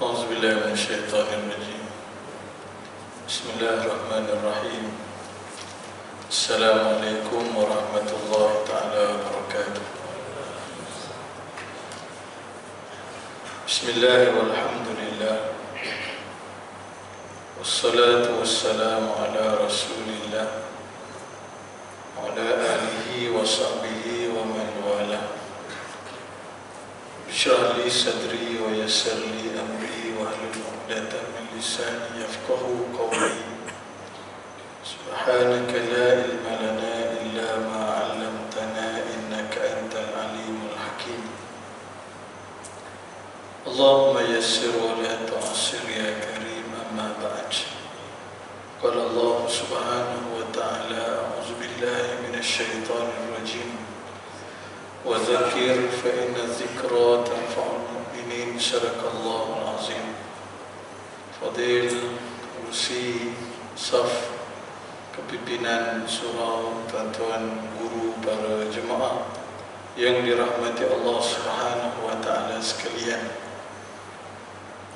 أعوذ بالله من الشيطان الرجيم. بسم الله الرحمن الرحيم. السلام عليكم ورحمة الله تعالى وبركاته. بسم الله والحمد لله والصلاة والسلام على رسول الله وعلى آله وصحبه ومن والاه. اشرح لي صدري ويسر لي أمري واحلل عقدة من لساني يفقهوا قولي. سبحانك لا علم لنا إلا ما علمتنا إنك أنت العليم الحكيم. اللهم يسر ولا تعسر يا كريم. أما بعد، قال الله سبحانه وتعالى: أعوذ بالله من الشيطان الرجيم. وذكر فإن الذكرى تنفع المؤمنين. صدق الله العظيم. Fadil Urusi Saf Kepimpinan Surau, tuan-tuan guru, para jemaah yang dirahmati Allah Subhanahu wa taala sekalian.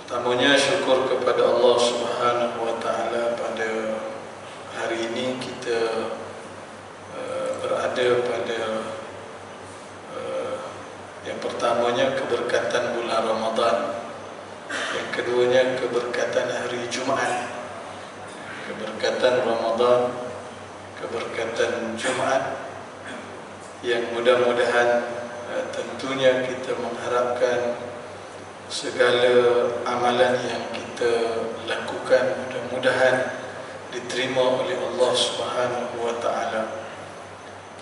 Pertamanya syukur kepada Allah Subhanahu wa taala pada hari ini kita berada pada yang pertamanya keberkatan bulan Ramadan, yang keduanya keberkatan hari Jumaat. Keberkatan Ramadan, keberkatan Jumaat, yang mudah-mudahan tentunya kita mengharapkan segala amalan yang kita lakukan mudah-mudahan diterima oleh Allah Subhanahu wa taala.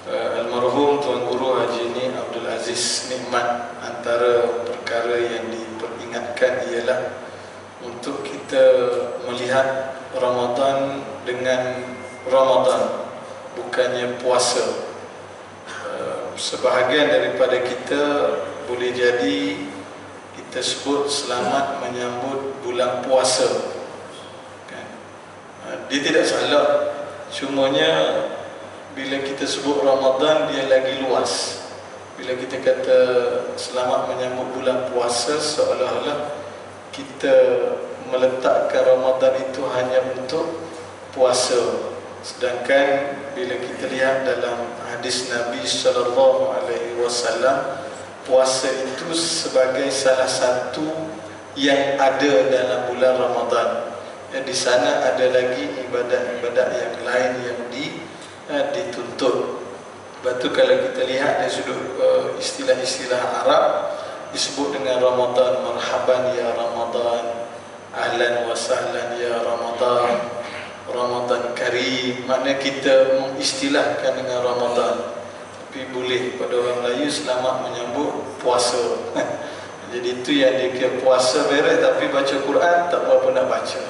Almarhum Tuan Guru Haji Ni Abdul Aziz Nikmat, antara perkara yang diperingatkan ialah untuk kita melihat Ramadan dengan Ramadan, bukannya puasa. Sebahagian daripada kita boleh jadi kita sebut selamat menyambut bulan puasa, kan? Dia tidak salah, cumanya bila kita sebut Ramadan dia lagi luas. Bila kita kata selamat menyambut bulan puasa, seolah-olah kita meletakkan Ramadan itu hanya untuk puasa. Sedangkan bila kita lihat dalam hadis Nabi sallallahu alaihi wasallam, puasa itu sebagai salah satu yang ada dalam bulan Ramadan. Di sana ada lagi ibadat-ibadat yang lain yang dituntut. Lepas tu kalau kita lihat dari sudut istilah-istilah Arab, disebut dengan Ramadan, marhaban ya Ramadan, ahlan wa sahlan ya Ramadan, Ramadan karim. Makna kita mengistilahkan dengan Ramadan. Tapi boleh pada orang Melayu selamat menyambut puasa. Jadi itu yang dia kira puasa beres, tapi baca Quran tak berapa nak baca.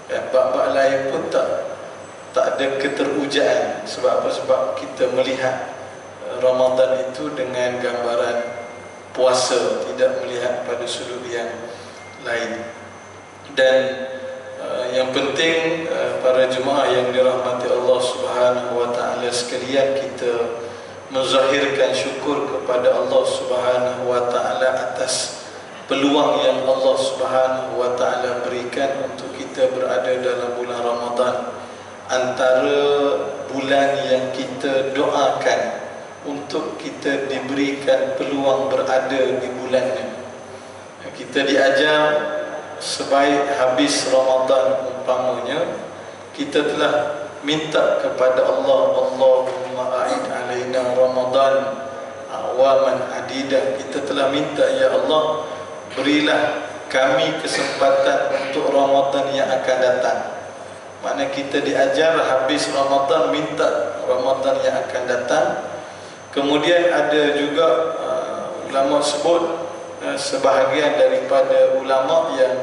Bab-bab lain pun tak ada keterujaan. Sebab apa? Sebab kita melihat Ramadan itu dengan gambaran puasa, tidak melihat pada sudut yang lain. Dan yang penting, para jemaah yang dirahmati Allah Subhanahu wa taala sekalian, kita menzahirkan syukur kepada Allah Subhanahu wa taala atas peluang yang Allah Subhanahu wa taala berikan untuk kita berada dalam bulan Ramadan, antara bulan yang kita doakan untuk kita diberikan peluang berada di bulannya. Kita diajar sebaik habis Ramadan umpamanya, kita telah minta kepada Allah, Allahumma a'id alaina Ramadan awaman adidah. Kita telah minta, ya Allah, berilah kami kesempatan untuk Ramadan yang akan datang. Makna kita diajar habis Ramadan minta Ramadan yang akan datang. Kemudian ada juga ulama sebut, sebahagian daripada ulama yang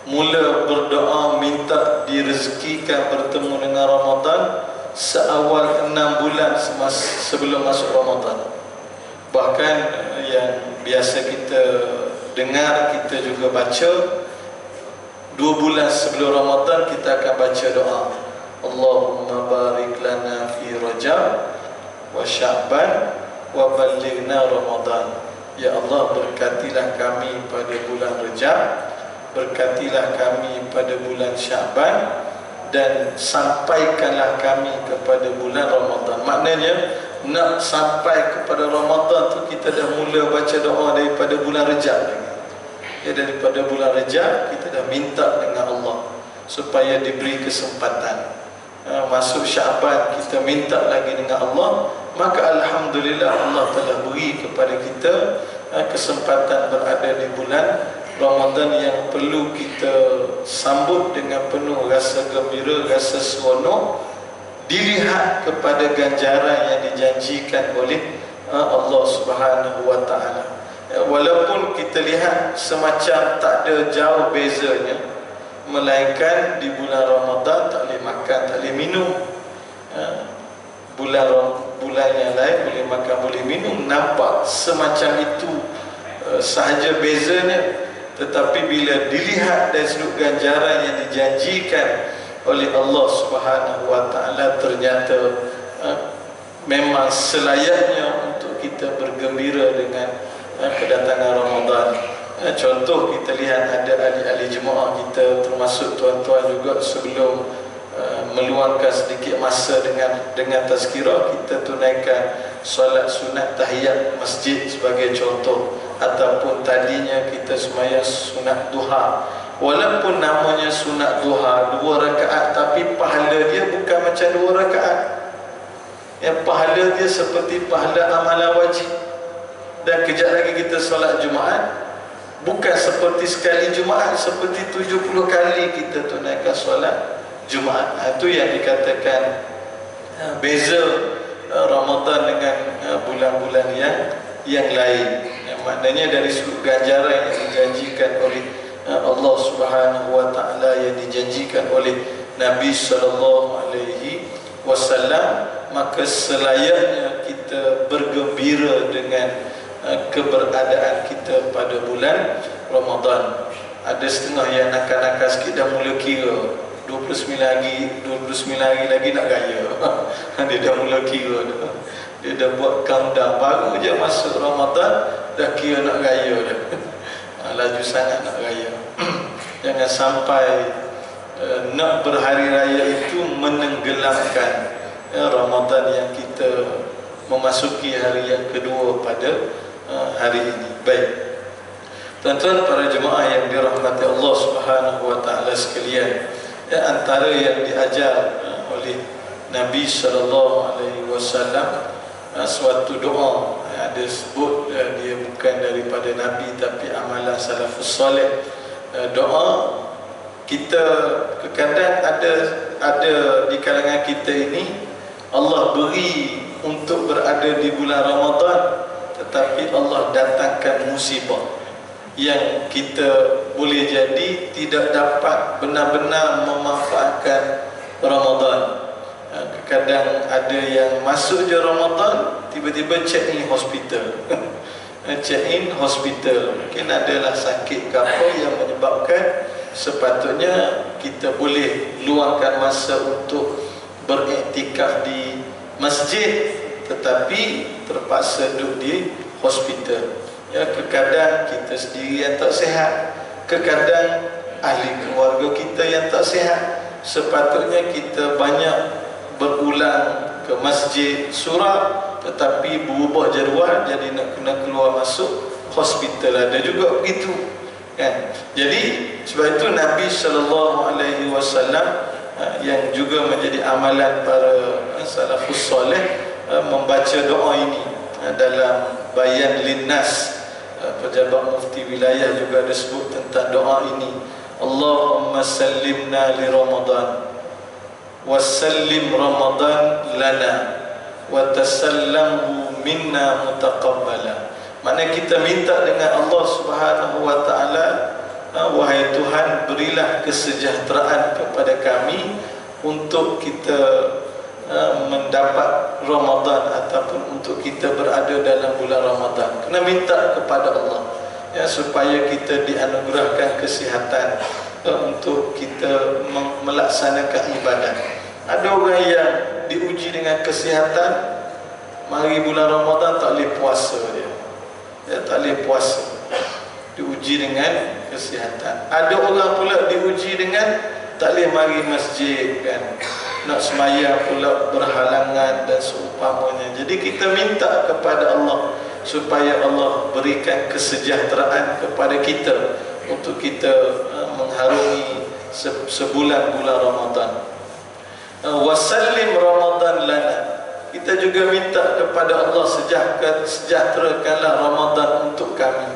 mula berdoa minta direzekikan bertemu dengan Ramadan seawal 6 bulan sebelum masuk Ramadan. Bahkan yang biasa kita dengar, kita juga baca, 2 bulan sebelum Ramadan kita akan baca doa, Allahumma barik lana fi Rajab wa Sya'ban wa ballighna Ramadan. Ya Allah, berkatilah kami pada bulan Rajab berkatilah kami pada bulan Syaban dan sampaikanlah kami kepada bulan Ramadan. Maknanya nak sampai kepada Ramadan tu kita dah mula baca doa daripada bulan Rejab lagi. Ya, daripada bulan Rejab kita dah minta dengan Allah supaya diberi kesempatan. Masuk Syaban kita minta lagi dengan Allah, maka alhamdulillah Allah telah beri kepada kita kesempatan berada di bulan Ramadan yang perlu kita sambut dengan penuh rasa gembira, rasa seronok, dilihat kepada ganjaran yang dijanjikan oleh Allah Subhanahu wa taala. Walaupun kita lihat semacam tak ada jauh bezanya, melainkan di bulan Ramadan tak boleh makan, tak boleh minum. Bulan yang lain boleh makan, boleh minum, nampak semacam itu sahaja bezanya. Tetapi bila dilihat dari sudut ganjaran yang dijanjikan oleh Allah Subhanahu wa taala, ternyata memang selayaknya untuk kita bergembira dengan kedatangan Ramadan. Contoh kita lihat ada ahli-ahli jemaah kita, termasuk tuan-tuan juga, sebelum meluangkan sedikit masa dengan tazkirah, kita tunaikan solat sunat tahiyat masjid sebagai contoh, ataupun tadinya kita sembahyang sunat duha. Walaupun namanya sunat duha 2 rakaat, tapi pahala dia bukan macam 2 rakaat. Pahala dia seperti pahala amalan wajib. Dan kejap lagi kita solat Jumaat, bukan seperti sekali Jumaat, seperti 70 kali kita tunaikan solat Jumaat. Itu yang dikatakan beza Ramadan dengan bulan-bulan yang lain. Maknanya dari sudut ganjaran yang dijanjikan oleh Allah Subhanahu wa taala, yang dijanjikan oleh Nabi sallallahu alaihi wasallam, maka selayaknya kita bergembira dengan keberadaan kita pada bulan Ramadan. Ada setengah yang nakal-nakal sikit dah mula kira 29 hari lagi nak raya. Dia dah mula kira dah. Dia dah buat countdown, baru je masuk Ramadan dah kira nak raya dah. Laju sangat nak raya. Jangan sampai nak berhari raya itu menenggelamkan Ramadan yang kita memasuki hari yang kedua pada hari ini. Baik, tuan-tuan para jemaah yang dirahmati Allah Subhanahu wa taala sekalian, antara yang diajar oleh Nabi sallallahu alaihi wasallam suatu doa, ada sebut dia bukan daripada Nabi tapi amalan salafus soleh. Doa kita kadang ada di kalangan kita ini, Allah beri untuk berada di bulan Ramadan, tetapi Allah datangkan musibah yang kita boleh jadi tidak dapat benar-benar memanfaatkan Ramadan. Kadang ada yang masuk je Ramadan, tiba-tiba check in hospital. Check in hospital, mungkin adalah sakit ke apa yang menyebabkan sepatutnya kita boleh luangkan masa untuk beriktikaf di masjid, tetapi terpaksa duduk di hospital. Kadang kita sendiri yang tak sihat, kadang ahli keluarga kita yang tak sihat. Sepatutnya kita banyak berulang ke masjid surah, tetapi berubah jadual jadi nak kena keluar masuk hospital. Ada juga begitu kan. Jadi sebab itu Nabi sallallahu alaihi wasallam yang juga menjadi amalan para salafus soleh membaca doa ini dalam Bayan Linnas. Pejabat mufti wilayah juga ada sebut tentang doa ini. Allahumma sallimna li Ramadan wasallim Ramadan lana wa tasallamhu minna mutaqabbala. Maknanya kita minta dengan Allah Subhanahu wa taala, wahai Tuhan, berilah kesejahteraan kepada kami untuk kita mendapat Ramadan, ataupun untuk kita berada dalam bulan Ramadan. Kena minta kepada Allah supaya kita dianugerahkan kesihatan untuk kita melaksanakan ibadat. Ada orang yang diuji dengan kesihatan, mari bulan Ramadan tak boleh puasa dia tak boleh puasa. Diuji dengan kesihatan. Ada orang pula diuji dengan tak boleh mari masjid kan, nak sembahyang pula berhalangan dan seumpamanya. Jadi kita minta kepada Allah supaya Allah berikan kesejahteraan kepada kita untuk kita mengharungi sebulan-bulan Ramadan. Wasallim Ramadan lana. Kita juga minta kepada Allah sejahterakanlah Ramadan untuk kami.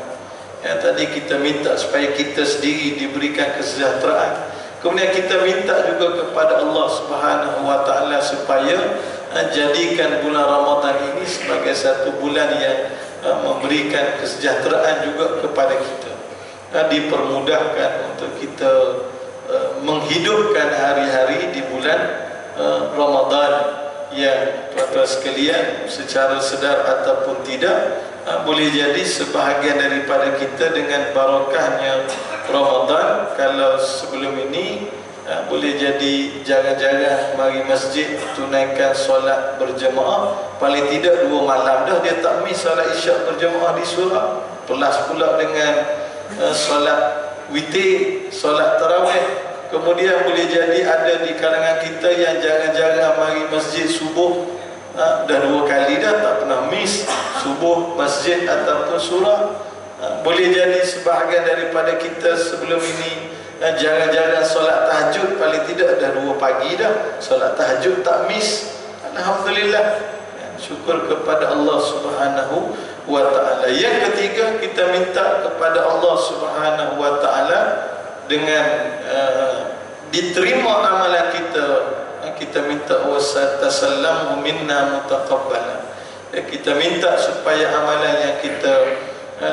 Tadi kita minta supaya kita sendiri diberikan kesejahteraan. Kemudian kita minta juga kepada Allah Subhanahu wa taala supaya jadikan bulan Ramadan ini sebagai satu bulan yang memberikan kesejahteraan juga kepada kita. Dipermudahkan untuk kita menghidupkan hari-hari di bulan Ramadan yang tuan-tuan sekalian secara sedar ataupun tidak boleh jadi sebahagian daripada kita dengan barakahnya Ramadan. Kalau sebelum ini boleh jadi jarang-jarang mari masjid tunaikan solat berjemaah, paling tidak 2 malam dah dia tak miss solat isyak berjemaah di surau, pelas pula dengan solat witir, solat tarawih. Kemudian boleh jadi ada di kalangan kita yang jarang-jarang mari masjid subuh, dah 2 kali dah tak pernah miss subuh, masjid ataupun surau. Boleh jadi sebahagian daripada kita sebelum ini jarang-jarang solat tahajud, paling tidak dah 2 pagi dah solat tahajud tak miss. Alhamdulillah, syukur kepada Allah Subhanahu wa taala. Yang ketiga, kita minta kepada Allah Subhanahu wa taala dengan diterima amalan kita. Kita minta wasatasallahu minna mutaqabbala. Kita minta supaya amalan yang kita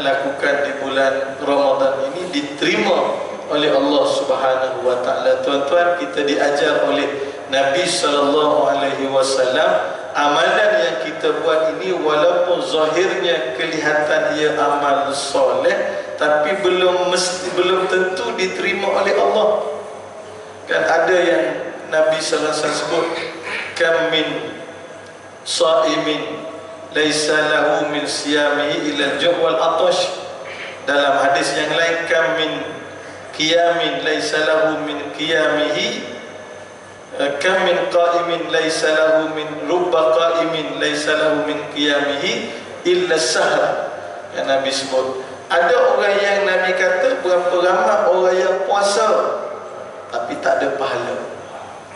lakukan di bulan Ramadan ini diterima oleh Allah Subhanahu wa taala. Tuan-tuan, kita diajar oleh Nabi sallallahu alaihi wasallam, amalan yang kita buat ini walaupun zahirnya kelihatan ia amal soleh, tapi belum tentu diterima oleh Allah. Kan ada yang Nabi sallallahu alaihi wasallam sebut, kam min shaimin laisa lahu min siyamihi illa al-ju' wal atash. Dalam hadis yang lain, kam min qiyamin laisa lahu min qiyamihi, kam min qa'imin laisa lahu min rubba qa'imin laisa lahu min qiyamihi illa as-sahr. Yang Nabi sebut, ada orang yang Nabi kata berapa ramai orang yang puasa tapi tak ada pahala.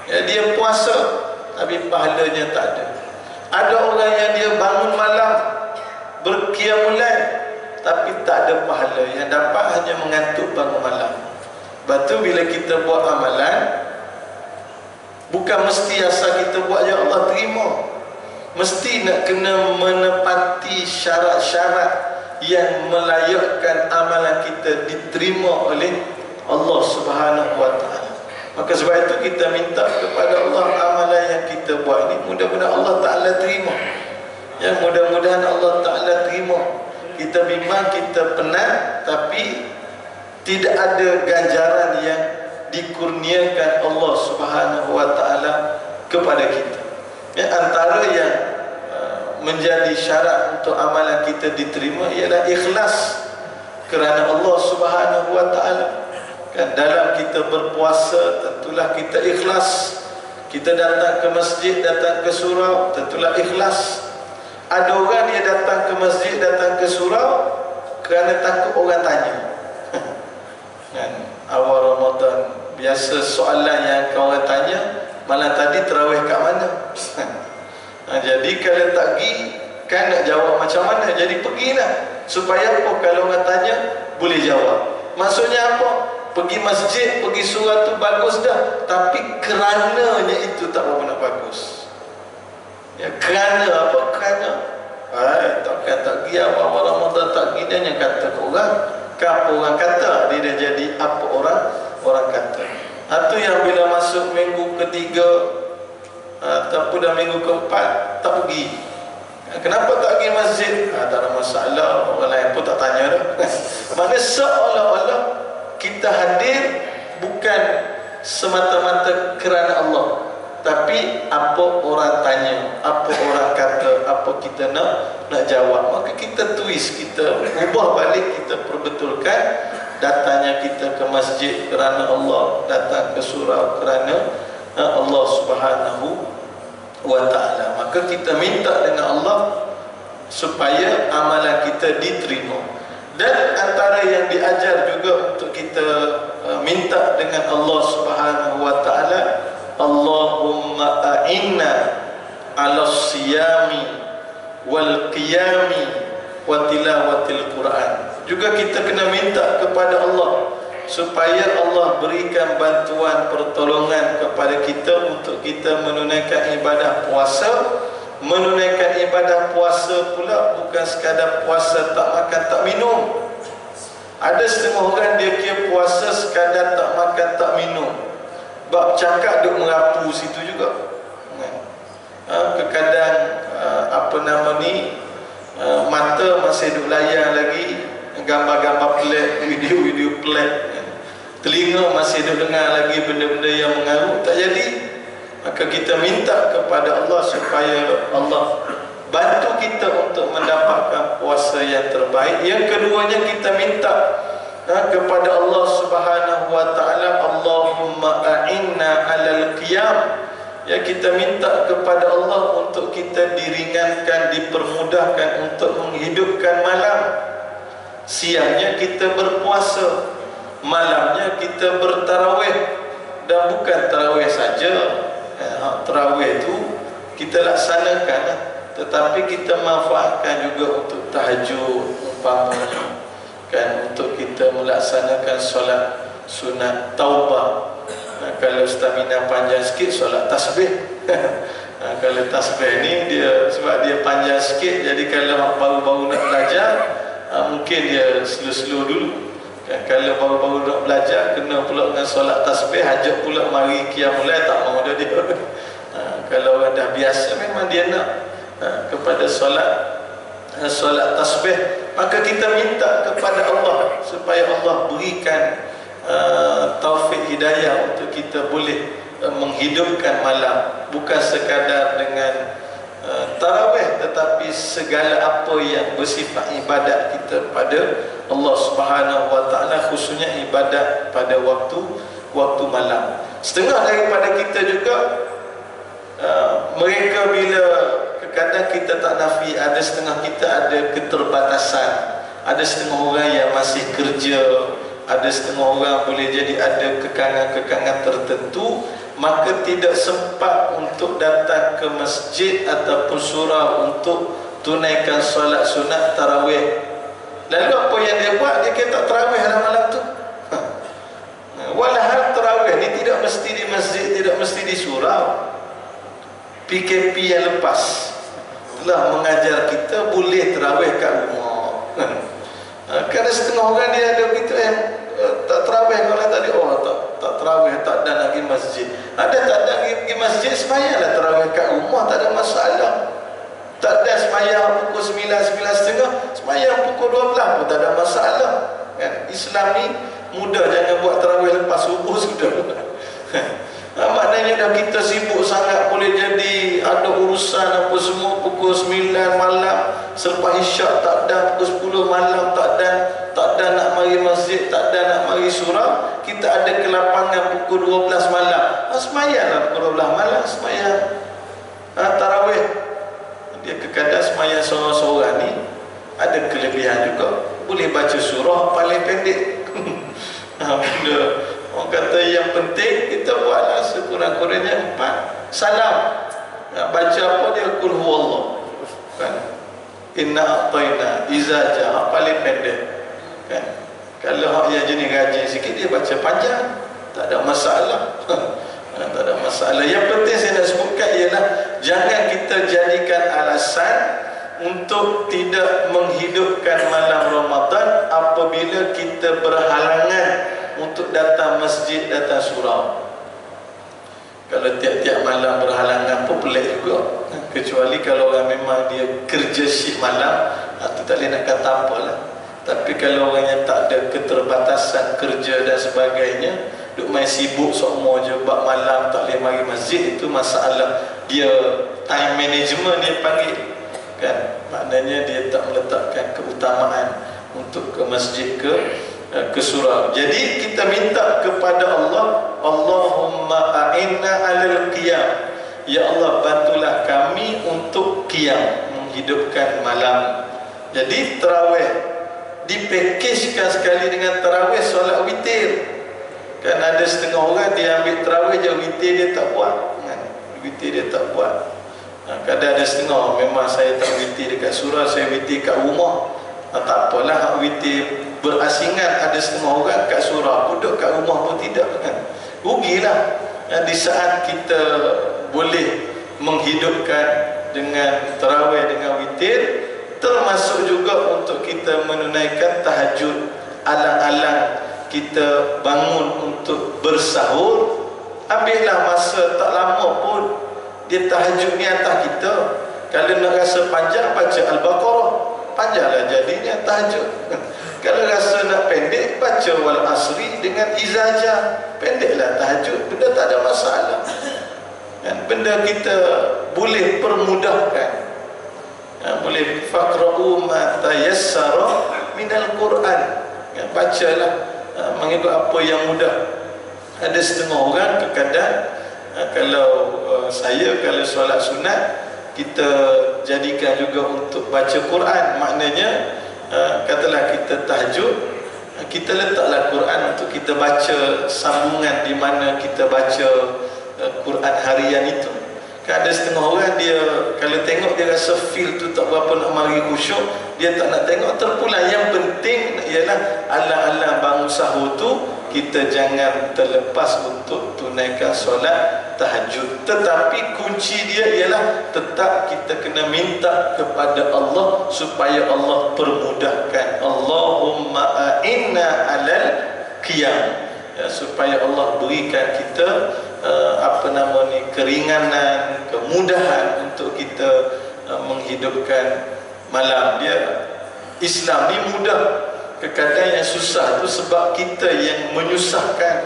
Dia puasa tapi pahalanya tak ada. Ada orang yang dia bangun malam berqiyamul lail tapi tak ada pahala, yang dapat hanya mengantuk bangun malam. Lepas tu bila kita buat amalan, bukan mesti asal kita buat ya Allah terima, mesti nak kena menepati syarat-syarat yang melayakkan amalan kita diterima oleh Allah Subhanahu wa taala. Maka sebab itu kita minta kepada Allah amalan yang kita buat ini mudah-mudahan Allah Ta'ala terima. Yang mudah-mudahan Allah Ta'ala terima. Kita bimbang, kita penat, tapi tidak ada ganjaran yang dikurniakan Allah Subhanahu wa taala kepada kita. Antara yang menjadi syarat untuk amalan kita diterima ialah ikhlas kerana Allah Subhanahu wa taala. Dalam kita berpuasa tentulah kita ikhlas. Kita datang ke masjid, datang ke surau, tentulah ikhlas. Ada orang dia datang ke masjid, datang ke surau kerana takut orang tanya. Awal Ramadan biasa soalan yang kawan tanya, malam tadi terawih kat mana? Jadi kalau tak pergi kan nak jawab macam mana? Jadi pergilah, supaya apa? Kalau orang tanya boleh jawab. Maksudnya apa? Pergi masjid, pergi surau tu bagus dah, tapi kerananya itu tak berapa nak bagus. Kerana apa? Kerana takkan tak pergi awal Ramadan, tak pergi, dia yang kata ke orang. Apa orang kata, dia dah jadi apa orang kata. Itu yang bila masuk minggu ketiga ataupun dah minggu keempat tak pergi. Kenapa tak pergi masjid? Tak ada masalah, orang lain pun tak tanya dah. Maknanya seolah-olah kita hadir bukan semata-mata kerana Allah, tapi apa orang tanya, apa orang kata, apa kita nak jawab. Maka kita twist, kita ubah balik, kita perbetulkan datangnya kita ke masjid kerana Allah, datang ke surau kerana Allah Subhanahu wa ta'ala. Maka kita minta dengan Allah supaya amalan kita diterima. Dan antara yang diajar juga untuk kita minta dengan Allah Subhanahu wa ta'ala, Allahumma a'inna 'ala siyami wal qiyami wa tilawatil Quran. Juga kita kena minta kepada Allah supaya Allah berikan bantuan pertolongan kepada kita untuk kita menunaikan ibadah puasa. Menunaikan ibadah puasa pula bukan sekadar puasa tak makan tak minum. Ada setengah orang dia kira puasa sekadar tak makan tak minum, bab cakap duk merapu situ juga. Kadang apa nama ni, mata masih duk layan lagi gambar-gambar pelik, video-video pelik, telinga masih duk dengar lagi benda-benda yang mengarut. Tak jadi. Maka kita minta kepada Allah supaya Allah bantu kita untuk mendapatkan puasa yang terbaik. Yang keduanya kita minta kepada Allah Subhanahu wa ta'ala, Allahumma a'inna 'alal qiyam. Ya, kita minta kepada Allah untuk kita diringankan, dipermudahkan untuk menghidupkan malam. Siangnya kita berpuasa, malamnya kita bertarawih. Dan bukan tarawih saja, tarawih itu kita laksanakan, tetapi kita manfaatkan juga untuk tahajud umpamanya, kan, untuk kita melaksanakan solat sunat taubah. Kalau stamina panjang sikit, solat tasbih. Kalau tasbih ni dia sebab dia panjang sikit, jadi kalau baru-baru nak belajar, mungkin dia slow-slow dulu. Kalau baru-baru nak belajar, kena pula dengan solat tasbih, hajat pula mari qiyamul lail, tak mau dia. Kalau orang dah biasa, memang dia nak kepada solat tasbih. Maka kita minta kepada Allah supaya Allah berikan taufik hidayah untuk kita boleh menghidupkan malam. Bukan sekadar dengan tarawih, tetapi segala apa yang bersifat ibadat kita pada Allah Subhanahu wa ta'ala, khususnya ibadat pada waktu malam. Setengah daripada kita juga mereka bila kadang kita tak nafi, ada setengah kita ada keterbatasan, ada setengah orang yang masih kerja, ada setengah orang boleh jadi ada kekangan-kekangan tertentu, maka tidak sempat untuk datang ke masjid ataupun surau untuk tunaikan solat sunat tarawih. Lalu apa yang dia buat? Dia kata tarawih dalam malam tu. Walahal tarawih ni tidak mesti di masjid, tidak mesti di surau. PKP yang lepas telah mengajar kita boleh tarawih kat rumah. Kerana setengah orang dia ada begitu, tak tarawih kalau tadi, tak tarawih, tak ada lagi masjid. Ada tak ada lagi masjid, sembahyanglah tarawih kat rumah, tak ada masalah. Tak ada sembahyang pukul 9, 9.30, sembahyang pukul 12 pun tak ada masalah. Kan? Islam ni mudah, jangan buat tarawih lepas subuh sudah. Maknanya dah kita sibuk sangat, boleh jadi ada urusan apa semua pukul 9 malam, selepas isyak tak ada, pukul 10 malam tak ada nak mari masjid, tak ada nak mari surau. Kita ada kelapangan pukul 12 malam, semayanglah pukul 12 malam, semayang tarawih. Dia kadang semayang seorang-seorang ni ada kelebihan juga, boleh baca surah paling pendek. Benda orang kata yang penting kita buatlah sekurang-kurangnya 4 salam. Baca apa dia? Qul huwallah, kan? Inna a'tayna, iza jaa, paling pendek, kan? Kalau hak yang jenis rajin sikit, dia baca panjang, tak ada masalah. Tak ada masalah. Yang penting saya nak sebutkan ialah jangan kita jadikan alasan untuk tidak menghidupkan malam Ramadan apabila kita berhalangan untuk datang masjid, datang surau. Kalau tiap-tiap malam berhalangan pun pelik juga. Kecuali kalau orang memang dia kerja shift malam, itu tak boleh nak kata apalah. Tapi kalau orang yang tak ada keterbatasan kerja dan sebagainya, duk main sibuk semua je bab malam, tak boleh mari masjid, itu masalah dia, time management dia panggil, kan? Maknanya dia tak meletakkan keutamaan untuk ke masjid ke ke surau. Jadi kita minta kepada Allah, Allahumma a'inna 'alal qiyam. Ya Allah, bantulah kami untuk qiyam, menghidupkan malam. Jadi tarawih dipackage sekali dengan tarawih solat witir. Kan ada setengah orang dia ambil tarawih je, witir dia tak buat. Witir dia tak buat. Kadang ada setengah, memang saya tak witir dekat surau, saya witir kat rumah. Tak apalah, hak witir berasingan. Ada setengah orang kat surau, duduk kat rumah pun tidak kan. Rugilah. Di saat kita boleh menghidupkan dengan tarawih, dengan witir, termasuk juga untuk kita menunaikan tahajud. Alang-alang kita bangun untuk bersahur, ambillah masa tak lama pun dia tahajud ni atas kita. Kalau nak rasa panjang, baca Al-Baqarah, panjanglah jadinya tahajud. Kalau rasa nak pendek, baca Wal Asri dengan Izaja, pendeklah tahajud. Benda tak ada masalah kan? Benda kita boleh permudahkan. Boleh faqra'u ma tayassara minal Quran, bacalah mengikut apa yang mudah. Ada setengah orang terkadang kalau kalau solat sunat, kita jadikan juga untuk baca Quran. Maknanya katalah kita tahajud, kita letaklah Quran untuk kita baca sambungan di mana kita baca Quran harian itu. Kan ada setengah orang dia kalau tengok dia rasa feel tu tak berapa nak mari khusyuk, dia tak nak tengok, terpulang. Yang penting ialah alang-alang bangun sahur tu kita jangan terlepas untuk tunaikan solat tahajud. Tetapi kunci dia ialah tetap kita kena minta kepada Allah supaya Allah permudahkan. Allahumma a'inna 'alal qiyam, supaya Allah berikan kita keringanan, kemudahan untuk kita menghidupkan malam. Dia Islam ni mudah. Kadang yang susah tu sebab kita yang menyusahkan.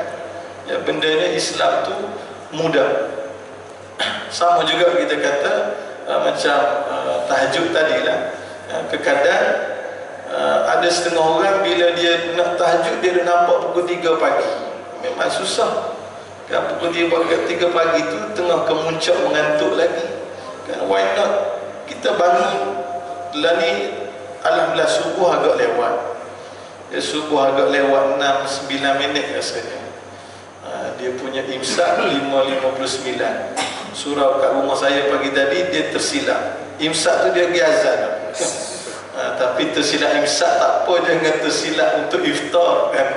Ya, bendanya Islam tu mudah. Sama juga kita kata macam tahajud tadilah. Kadang ada setengah orang bila dia nak tahajud, dia dah nampak pukul 3 pagi. Memang susah kan, pukul 3 pagi tu tengah kemuncak mengantuk lagi kan. Why not kita bangun lah ni, alhamdulillah subuh agak lewat. Subuh agak lewat 6-9 minit rasanya. Dia punya imsak 5.59. Surau kat rumah saya pagi tadi dia tersilap. Imsak tu dia pergi azan. Tapi tersilap imsak tak apa, jangan tersilap untuk iftar kan.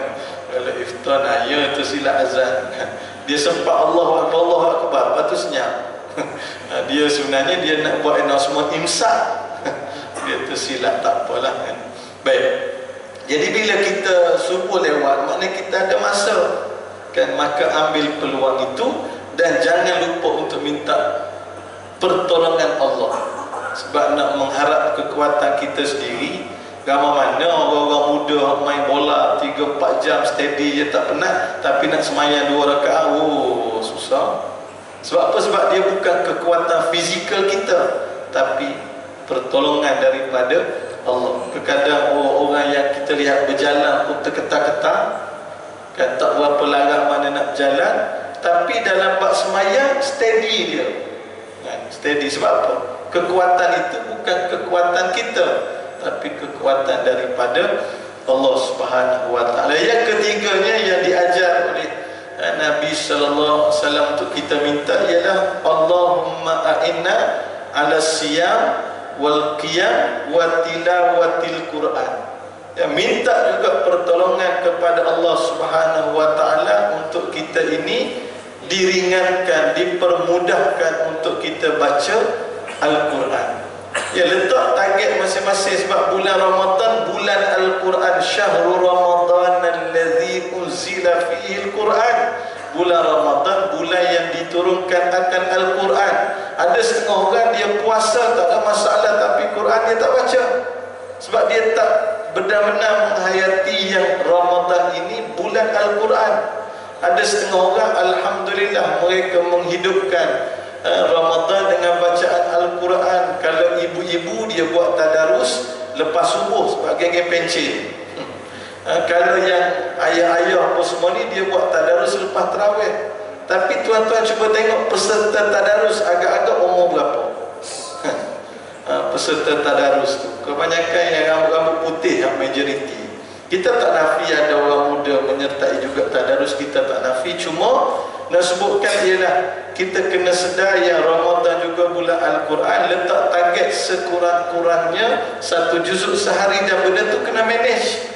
Kalau iftar ya tersilap azan. Dia sempat Allahu Akbar, Allahu Akbar, lepas tu senyap. Dia sebenarnya dia nak buat announcement imsak. Dia tersilap, tak apalah kan. Baik. Jadi bila kita subuh lewat, maknanya kita ada masa kan, maka ambil peluang itu dan jangan lupa untuk minta pertolongan Allah. Sebab nak mengharap kekuatan kita sendiri, gambar mana orang-orang muda main bola 3-4 jam steady je tak penat, tapi nak semayang 2 rakaat, susah. Sebab apa? Sebab dia bukan kekuatan fizikal kita, tapi pertolongan daripada Allah. Kadang orang yang kita lihat berjalan pun terketar-ketar kan, tak berapa larat mana nak berjalan, tapi dalam bab semayang steady dia kan, steady. Sebab apa? Kekuatan itu bukan kekuatan kita, tapi kekuatan daripada Allah Subhanahu wa taala. Yang ketiganya yang diajar oleh Nabi sallallahu alaihi wasallam untuk kita minta ialah Allahumma a'inna 'ala siyam wal qiyam wa tilawatil Quran. Ya, minta juga pertolongan kepada Allah Subhanahu wa taala untuk kita ini diringankan, dipermudahkan untuk kita baca Al-Quran. Ya, letak target masing-masing. Sebab bulan Ramadan, bulan Al-Quran. Syahrul Ramadan alladzi unzila fihi Al-Quran. Bulan Ramadan, bulan yang diturunkan akan Al-Quran. Ada setengah orang dia puasa tak ada masalah, tapi Quran dia tak baca. Sebab dia tak benar-benar menghayati yang Ramadan ini bulan Al-Quran. Ada setengah orang, alhamdulillah, mereka menghidupkan Ramadan dengan bacaan Al-Quran. Kalau ibu-ibu dia buat tadarus lepas subuh sebab geng-geng pencen. Kalau yang ayah-ayah apa semua ni dia buat tadarus lepas tarawih. Tapi tuan-tuan cuba tengok peserta tadarus agak-agak umur berapa? Peserta tadarus tu kebanyakan yang rambut-rambut putih, yang majoriti. Kita tak nafi ada orang muda menyertai juga tadarus, kita tak nafi. Cuma nak sebutkan ialah kita kena sedar yang Ramadan juga bulan Al-Quran, letak target sekurang-kurangnya 1 juzuk sehari, dan benda tu kena manage.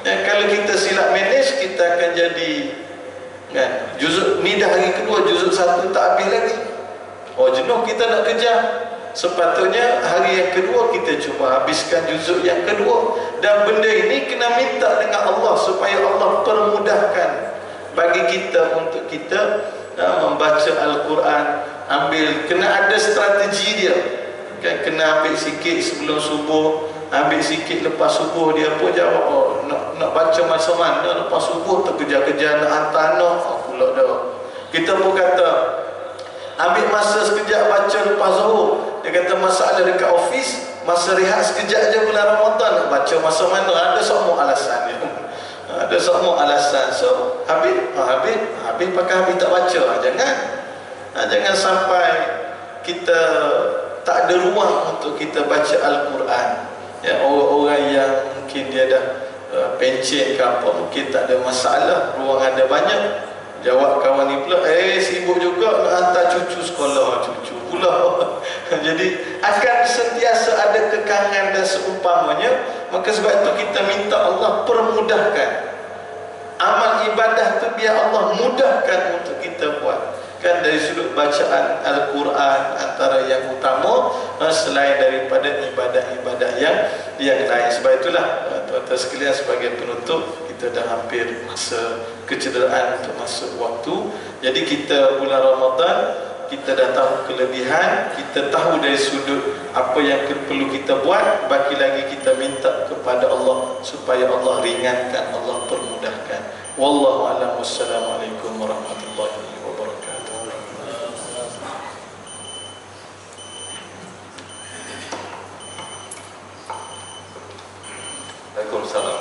Kalau kita silap manage, kita akan jadi kan, juzuk ni dah hari kedua, juzuk 1 tak habis lagi. Oh, jenuh kita nak kejar. Sepatutnya hari yang kedua kita cuba habiskan juzuk yang kedua. Dan benda ini kena minta dengan Allah supaya Allah permudahkan bagi kita untuk kita membaca Al-Quran. Kena ada strategi dia kan, kena ambil sikit sebelum subuh, ambil sikit lepas subuh. Dia pun jawab, oh, nak baca masa mana lepas subuh, terkejar-kejar nak hantar anak pula dah. Kita pun kata ambil masa sekejap baca lepas zuhur. Dia kata masalah dekat office, masa rehat sekejap je bulan Ramadan, nak baca masa mana? Ada semua alasan dia. Ada semua alasan. So habis pakai habis tak baca. Jangan sampai kita tak ada ruang untuk kita baca Al-Quran. Ya, orang-orang yang mungkin dia dah pencet ke apa, mungkin tak ada masalah, ruang ada banyak. Jawab kawan ni pula, sibuk juga nak hantar cucu sekolah, cucu pula. Jadi akan sentiasa ada kekangan dan seumpamanya. Maka sebab itu kita minta Allah permudahkan amal ibadah tu, biar Allah mudahkan untuk kita buat. Kan dari sudut bacaan Al-Quran antara yang utama selain daripada ibadah-ibadah yang lain. Sebab itulah tuan-tuan sekalian, sebagai penutup, kita dah hampir masa kecederaan untuk masuk waktu. Jadi kita bulan Ramadan, kita dah tahu kelebihan, kita tahu dari sudut apa yang perlu kita buat. Bagi lagi kita minta kepada Allah supaya Allah ringankan, Allah permudahkan. Wallahu a'lam. Wassalamualaikum warahmatullahi wabarakatuh. Waalaikumsalam.